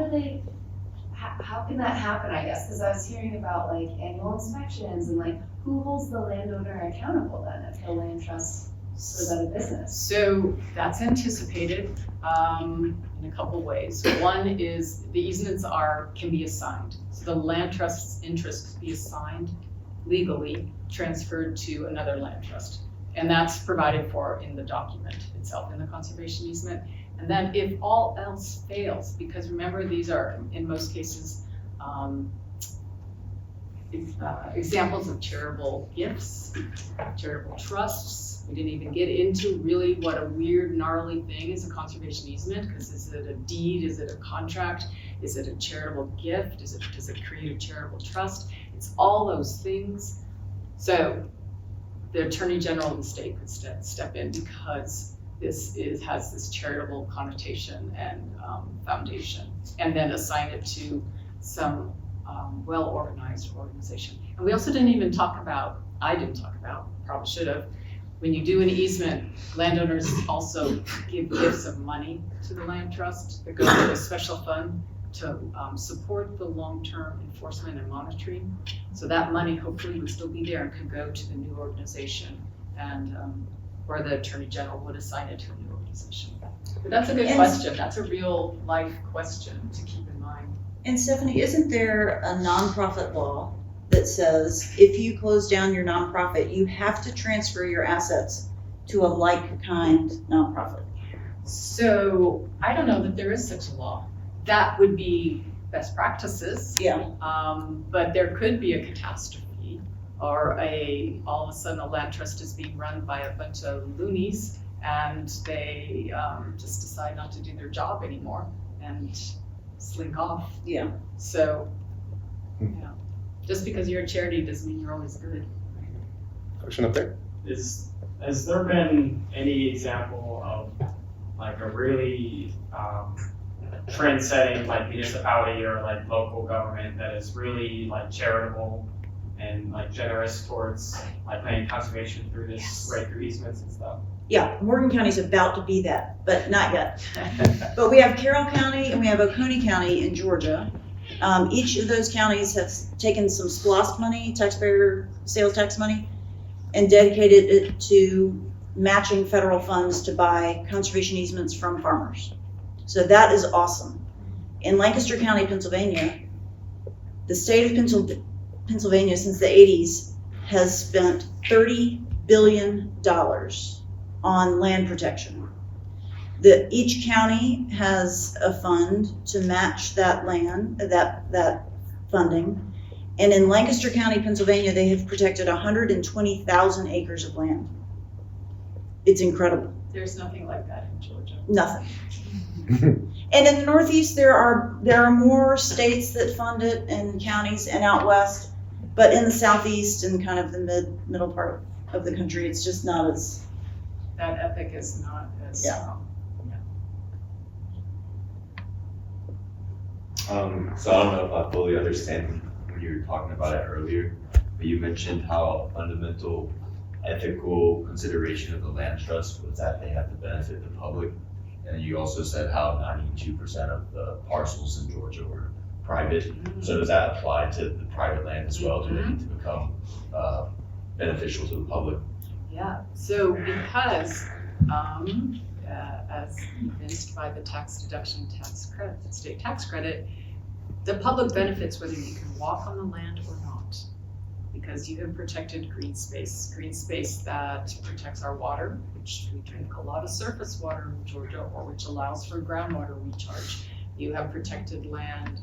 can that happen, I guess? Because I was hearing about like annual inspections and like who holds the landowner accountable then if the land trust So is that a business? So that's anticipated in a couple ways. One is the easements can be assigned. So the land trust's interest can be assigned legally, transferred to another land trust. And that's provided for in the document itself, in the conservation easement. And then if all else fails, because remember, these are in most cases examples of charitable gifts, charitable trusts. We didn't even get into really what a weird, gnarly thing is a conservation easement, because is it a deed, is it a contract, is it a charitable gift, does it create a charitable trust? It's all those things. So the Attorney General of the state could step in because this has this charitable connotation and foundation, and then assign it to some well-organized organization. And we also didn't even talk about, I didn't talk about, probably should have, when you do an easement, landowners also give gifts of money to the land trust that go to a special fund to support the long-term enforcement and monitoring. So that money hopefully would still be there and could go to the new organization, and or the Attorney General would assign it to a new organization. But that's a good question. That's a real life question to keep in mind. And Steffney, isn't there a nonprofit law that says if you close down your nonprofit, you have to transfer your assets to a like-kind nonprofit? So I don't know that there is such a law. That would be best practices. Yeah. But there could be a catastrophe, or all of a sudden a land trust is being run by a bunch of loonies and they just decide not to do their job anymore and slink off. Yeah. So, just because you're a charity doesn't mean you're always good. Question up there? Has there been any example of like a really trend-setting like municipality or like local government that is really like charitable and like generous towards like land conservation through this right through easements and stuff? Yeah, Morgan County's about to be that, but not yet. But we have Carroll County and we have Oconee County in Georgia. Each of those counties have taken some SPLOST money, taxpayer sales tax money, and dedicated it to matching federal funds to buy conservation easements from farmers. So that is awesome. In Lancaster County, Pennsylvania, the state of Pennsylvania since the 80s has spent $30 billion on land protection. Each county has a fund to match that land, that funding. And in Lancaster County, Pennsylvania, they have protected 120,000 acres of land. It's incredible. There's nothing like that in Georgia. Nothing. And in the Northeast, there are more states that fund it, and counties, and out west. But in the Southeast and kind of the middle part of the country, it's just not as. That ethic is not as. Yeah. So I don't know if I fully understand when you were talking about it earlier, but you mentioned how fundamental ethical consideration of the land trust was that they have to benefit the public. And you also said how 92% of the parcels in Georgia were private. So does that apply to the private land as well? Do they need to become beneficial to the public? Yeah, so because as evinced by the tax deduction state tax credit, the public benefits whether you can walk on the land or not, because you have protected green space that protects our water, which we drink a lot of surface water in Georgia, or which allows for groundwater recharge. You have protected land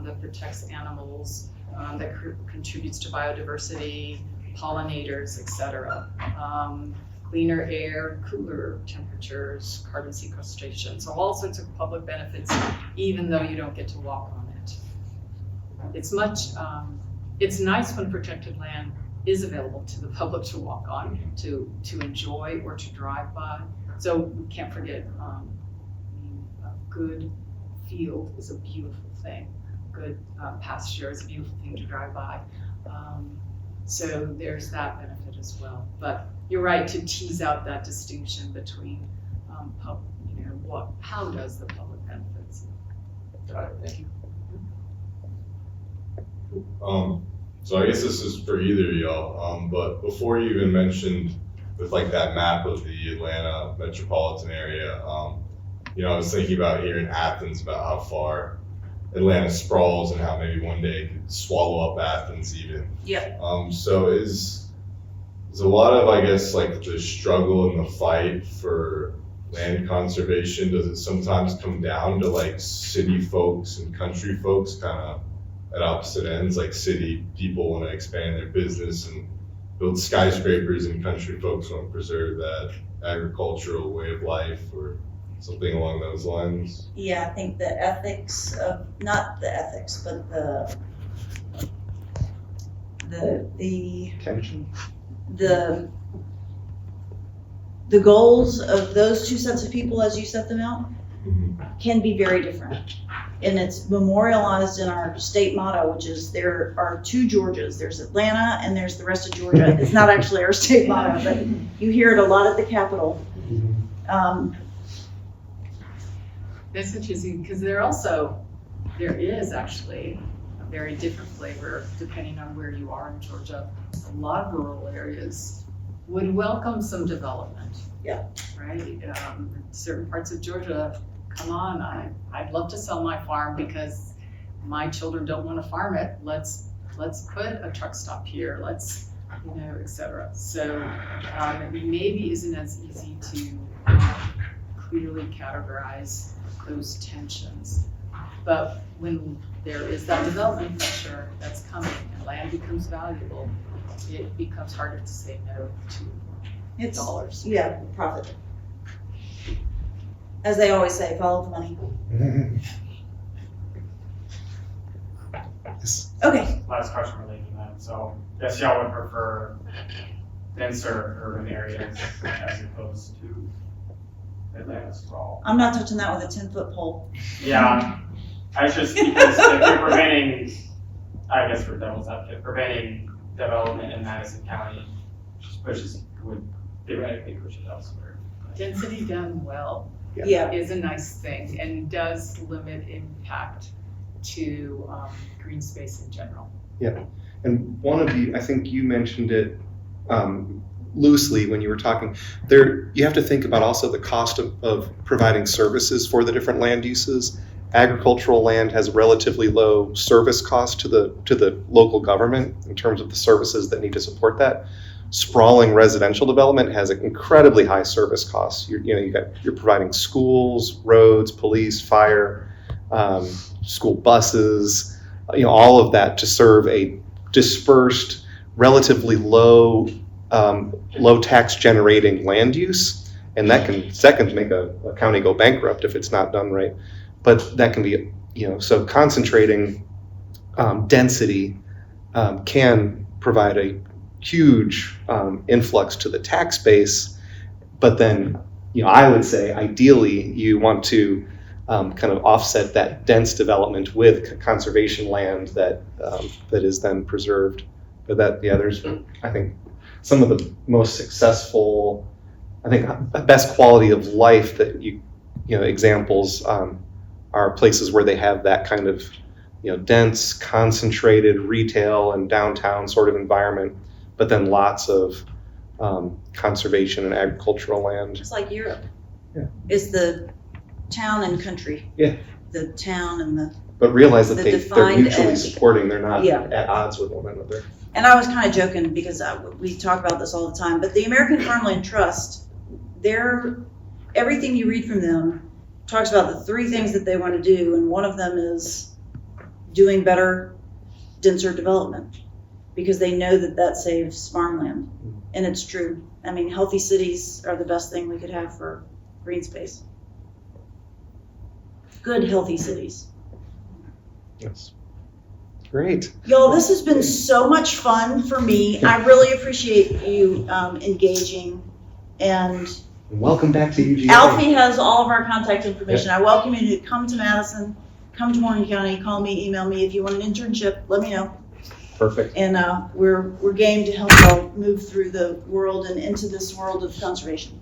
that protects animals, that contributes to biodiversity, pollinators, etc. Cleaner air, cooler temperatures, carbon sequestration. So all sorts of public benefits, even though you don't get to walk on it. It's it's nice when protected land is available to the public to walk on, to enjoy or to drive by. So we can't forget, a good field is a beautiful thing. Good pasture is a beautiful thing to drive by. So there's that benefit as well. But you're right to tease out that distinction between how does the public benefits. Got it, thank you. So I guess this is for either of y'all, but before you even mentioned with like that map of the Atlanta metropolitan area, you know, I was thinking about here in Athens about how far Atlanta sprawls and how maybe one day it could swallow up Athens even. Yep. So is a lot of, I guess, like the struggle and the fight for land conservation, does it sometimes come down to like city folks and country folks kind of at opposite ends? Like city people want to expand their business and build skyscrapers, and country folks want to preserve that agricultural way of life or something along those lines? Yeah, I think the ethics of, not the ethics, but the Tension. the goals of those two sets of people as you set them out Mhm. can be very different. And it's memorialized in our state motto, which is there are two Georgias. There's Atlanta and there's the rest of Georgia. It's not actually our state motto, but you hear it a lot at the Capitol. That's interesting, because there is actually a very different flavor depending on where you are in Georgia. A lot of rural areas would welcome some development. Yeah. Right? Certain parts of Georgia, come on, I'd love to sell my farm because my children don't want to farm it. Let's put a truck stop here. Let's, et cetera. So it maybe isn't as easy to clearly categorize those tensions. But when there is that development pressure that's coming and land becomes valuable, it becomes harder to say no to dollars. Yeah, profit. As they always say, follow the money. Okay. Last question related to that. So I guess y'all would prefer denser urban areas as opposed to Atlanta sprawl. I'm not touching that with a 10-foot pole. Yeah, I just, because if you're preventing, I guess for devil's advocate, preventing development in Madison County, would theoretically push it elsewhere. Density done well Yeah. is a nice thing and does limit impact to green space in general. Yeah, and one of you, I think you mentioned it loosely when you were talking. There, you have to think about also the cost of providing services for the different land uses. Agricultural land has relatively low service cost to the local government in terms of the services that need to support that. Sprawling residential development has an incredibly high service cost. You're providing schools, roads, police, fire, school buses, all of that to serve a dispersed, relatively low tax generating land use, and that can make a county go bankrupt if it's not done right. But that can be, so concentrating density can provide a huge influx to the tax base. But then, I would say ideally you want to kind of offset that dense development with conservation land that is then preserved. But there's, I think, some of the most successful, best quality of life that examples are places where they have that kind of, dense, concentrated retail and downtown sort of environment, but then lots of conservation and agricultural land. Just like Europe. Yeah. Is the town and country. Yeah. The town and the. But realize that The they're defined mutually edge. supporting. They're not Yeah. at odds with one another. And I was kind of joking because we talk about this all the time, but the American Farmland Trust, everything you read from them talks about the three things that they want to do, and one of them is doing better, denser development, because they know that saves farmland. And it's true. I mean, healthy cities are the best thing we could have for green space. Good, healthy cities. Yes. Great. Y'all, this has been so much fun for me. I really appreciate you engaging. And Welcome back to UGA. Alfie has all of our contact information. I welcome you to come to Madison, come to Morgan County, call me, email me. If you want an internship, let me know. Perfect. And we're game to help y'all move through the world and into this world of conservation.